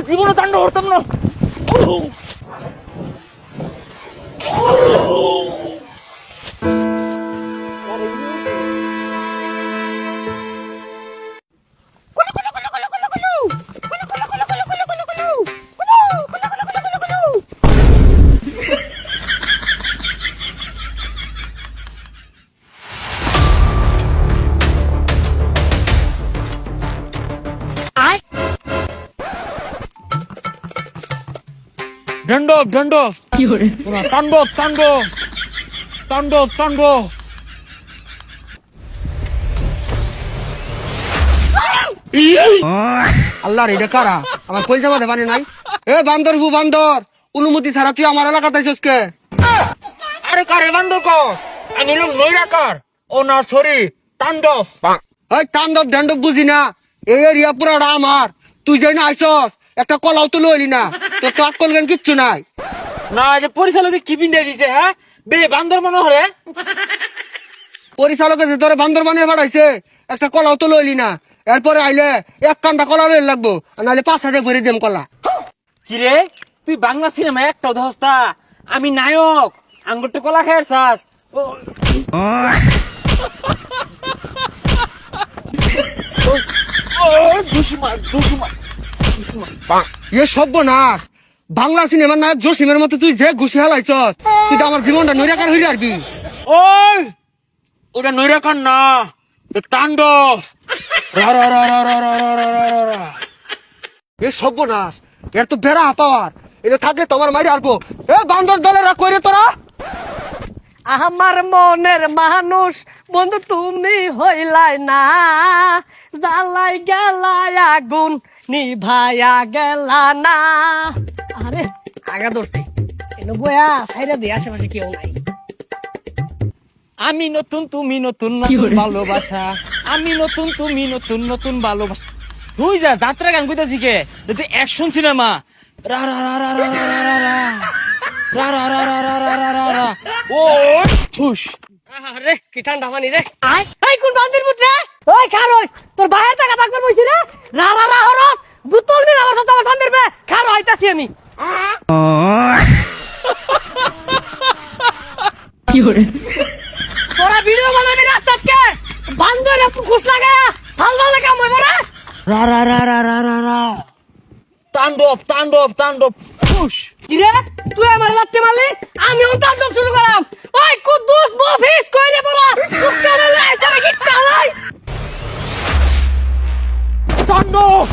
জীবনে তাণ্ডব করতাম না। তাণ্ডব তাণ্ডব তাণ্ডব তাণ্ডব তাণ্ডব তাণ্ডব। আল্লাহর এটা কারা? আমার কলজা মাঝে পানি নাই। এ বান্দর হু বান্দর, অনুমতি ছাড়া তুই আমার এলাকাতে আইছস কে? আরে কারে বান্দর ক? আমি হলাম নৈরাকার। ও না সরি, তাণ্ডব। এই তাণ্ডব ঢান্ডব বুঝি না, এই এরিয়া পুরাটা আমার। তুই যে না আইছস একটা কলাও তো লইলি না, তোর তো আক্কল জ্ঞান কিচ্ছু নাই। না যে পরিচালকে কি বিন্দা দিছে, হ্যাঁ বে বান্দর মনে হরে। পরিচালকে যে তোর বান্দর বানিয়ে পাঠাইছে, একটা কলাও তো লইলি না। এরপরে আইলে এক কান্দা কলা লইল লাগবো, আর নাহলে 5,000 ভরে দেম কলা। কিরে তুই বাংলা সিনেমা একটা ধস্তা, আমি নায়ক, আঙ্গুরটা কলা খাইছাস। এ সর্বনাশ, বাংলা সিনেমার নায়ক জসিমের মতো তুই যে ঘুষি হালাইছস, তুই তো আমার জীবনটা নৈরাকার হইলে আরবি। ওই ওটা নৈরাকার না, তাণ্ডব। রা রা রা রা রা রা রা রা রা রা। এ সর্বনাশ, এর তো বেড়া পাওয়ার, এটা থাকলে তোমার মারি আরবো। এ বান্দর দলেরা কইরে তোরা। আমার মনের মানুষ বন্ধু তুমি হইলাই না, জ্বালাই গেলাই আগুন নিভাইয়া গেলা না। আরে আগা ধরছি এনে বয়া সাইরা দিয়ে আশেপাশে কেউ নাই। আমি নতুন তুমি নতুন নতুন ভালোবাসা, আমি নতুন তুমি নতুন নতুন ভালোবাসা। তুই যা যাত্রা গান কইতাছি কে? এটা অ্যাকশন সিনেমা। রা রা রা রা রা রা রা রা রা রা রা রা রা রা রা রা রা। ও ঠুস। আরে কি ঠান্ডা পানি রে। এই কোন বান্দির পুত্রে? ওই খার ওই তোর বাইরে টাকা থাকবে বইছি রে। রা রা রা হরস বুতল দিন আমার সাথে আমার সামনের বে খার হইতাছি আমি। কি হরে? তোরা ভিডিও বানাবি রাস্তাত কে? বান্দর একটু খুশ লাগা ভাল ভাল লাগা মই বড়। রা রা রা রা রা রা রা। তাণ্ডব তাণ্ডব তাণ্ডব ঠুস। কি রে তুই আমার লাত্তি মারলি, আমি ও তাণ্ডব শুরু করলাম। ওই কুদ্দুস বফিস কই রে তোরা? তুই কেন লাইছ রে কি কালাই? তাণ্ডব